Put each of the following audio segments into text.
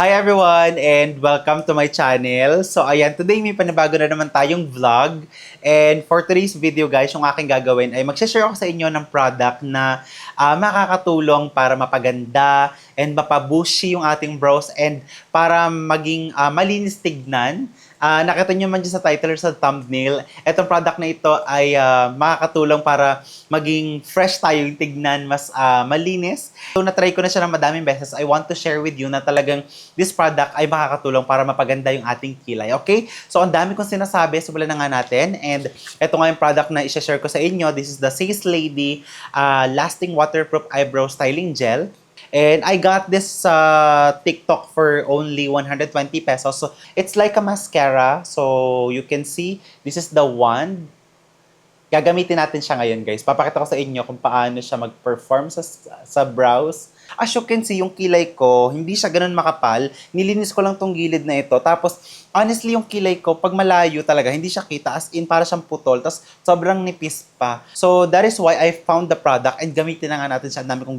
Hi everyone and welcome to my channel. So ayan, today may panibago na naman tayong vlog. And for today's video guys, yung aking gagawin ay mag-share ako sa inyo ng product na makakatulong para mapaganda and mapabushi yung ating brows and para maging malinis tignan. Nakita nyo man dyan sa title or sa thumbnail, itong product na ito ay makakatulong para maging fresh tayo yung tignan, mas malinis. So na-try ko na siya ng madaming beses. I want to share with you na talagang this product ay makakatulong para mapaganda yung ating kilay. Okay? So ang dami kong sinasabi, simulan na nga natin. And ito nga yung product na i-share ko sa inyo. This is the Sis Lady Lasting Waterproof Eyebrow Styling Gel. And I got this TikTok for only 120 pesos. So it's like a mascara. So you can see, this is the wand. Gagamitin natin siya ngayon, guys. Papakita ko sa inyo kung paano siya mag-perform sa brows. As you can see, yung kilay ko, hindi siya ganun makapal. Nilinis ko lang tong gilid na ito. Tapos, honestly, yung kilay ko, pag malayo talaga, hindi siya kita. As in, para siyang putol. Tapos, sobrang nipis pa. So, that is why I found the product and gamitin na nga natin siya. Ang dami kong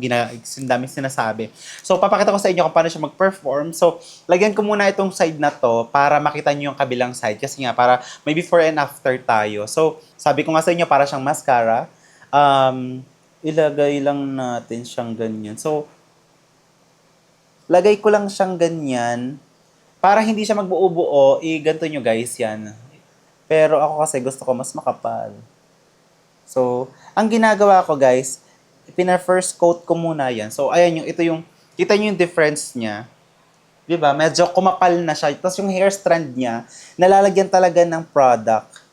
daming sinasabi. So, papakita ko sa inyo kung paano siya mag-perform. So, lagyan ko muna itong side na to para makita nyo yung kabilang side. Kasi nga, para may before and after tayo. So, sabi ko nga sa inyo, para siyang mascara. Ilagay lang natin siyang ganyan. So, lagay ko lang siyang ganyan. Para hindi siya magbuo-buo, ganito nyo guys yan. Pero ako kasi gusto ko mas makapal. So, ang ginagawa ko guys, pina-first coat ko muna yan. So, ayan kita nyo yung difference niya. Diba? Medyo kumapal na siya. Tapos yung hair strand niya, nalalagyan talaga ng product.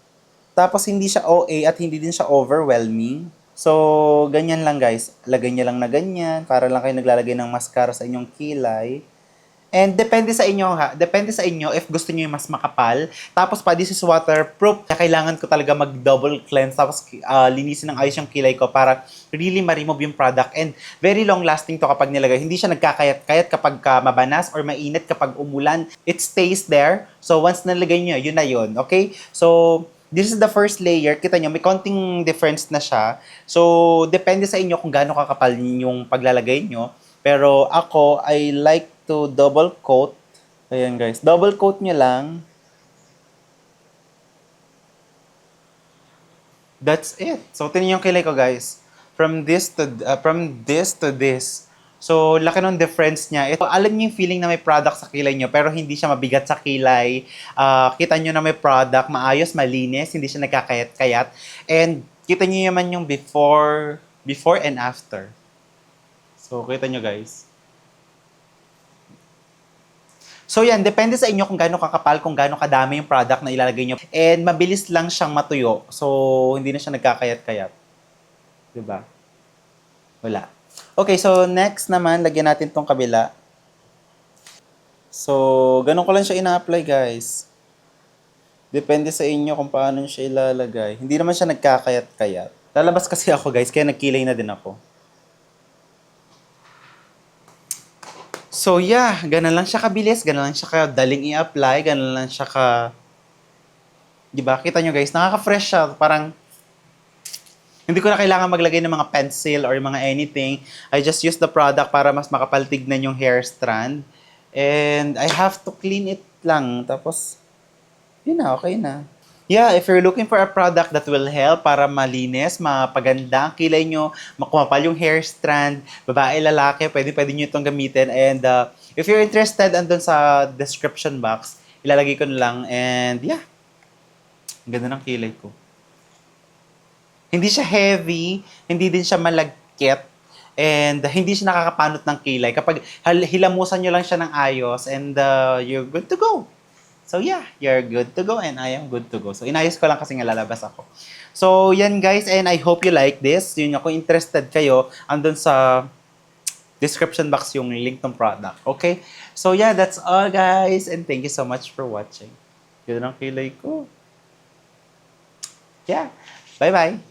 Tapos hindi siya OA at hindi din siya overwhelming. So, ganyan lang guys. Lagay niya lang na ganyan para lang kayo naglalagay ng mascara sa inyong kilay. And depende sa inyo ha. Depende sa inyo if gusto niyo yung mas makapal. Tapos pa, this is waterproof. Kailangan ko talaga mag-double cleanse. Tapos linisin ng ayos yung kilay ko para really ma-remove yung product. And very long lasting to kapag nilagay. Hindi siya nagkakayat-kayat kapag mabanas or mainit kapag umulan. It stays there. So once nalagay niyo, yun na yun. Okay? So, this is the first layer. Kita nyo, may konting difference na siya. So, depende sa inyo kung gaano kakapal yung paglalagay nyo. Pero ako, I like to double coat. Ayan guys, double coat nyo lang. That's it. So, tingnan yung kilay ko guys. From this to this. So, laki ng difference niya. Ito, alam niyo yung feeling na may product sa kilay niyo, pero hindi siya mabigat sa kilay. Kita niyo na may product, maayos, malinis, hindi siya nagkakayat-kayat. And kita niyo naman yung before and after. So, kita niyo guys. So yan, depende sa inyo kung gaano kakapal, kung gaano kadami yung product na ilalagay nyo. And mabilis lang siyang matuyo. So, hindi na siya nagkakayat-kayat. Diba? Wala. Okay, so next naman, lagyan natin tong kabila. So, ganun ko lang siya ina-apply, guys. Depende sa inyo kung paano siya ilalagay. Hindi naman siya nagkakayat-kayat. Lalabas kasi ako, guys, kaya nagkilay na din ako. So, yeah, ganun lang siya kabilis, ganun lang siya kadaling i-apply, ganun lang siya diba? Kita nyo, guys, nakaka-fresh siya. Parang, hindi ko na kailangan maglagay ng mga pencil or mga anything. I just use the product para mas makapal tignan yung hair strand. And I have to clean it lang. Tapos, yun na, okay na. Yeah, if you're looking for a product that will help para malinis, mapaganda ang kilay nyo, makumapal yung hair strand, babae, lalaki, pwede nyo itong gamitin. And if you're interested, andun sa description box, ilalagay ko na lang. And yeah, ang ganda ng kilay ko. Hindi siya heavy, hindi din siya malagkit, and hindi siya nakakapanot ng kilay. Kapag hilamusan nyo lang siya ng ayos, and you're good to go. So yeah, you're good to go and I am good to go. So inayos ko lang kasi nga lalabas ako. So yan guys, and I hope you like this. Yun nga, kung interested kayo, andun sa description box yung link ng product. Okay? So yeah, that's all guys, and thank you so much for watching. Yun ang kilay ko. Yeah, bye-bye.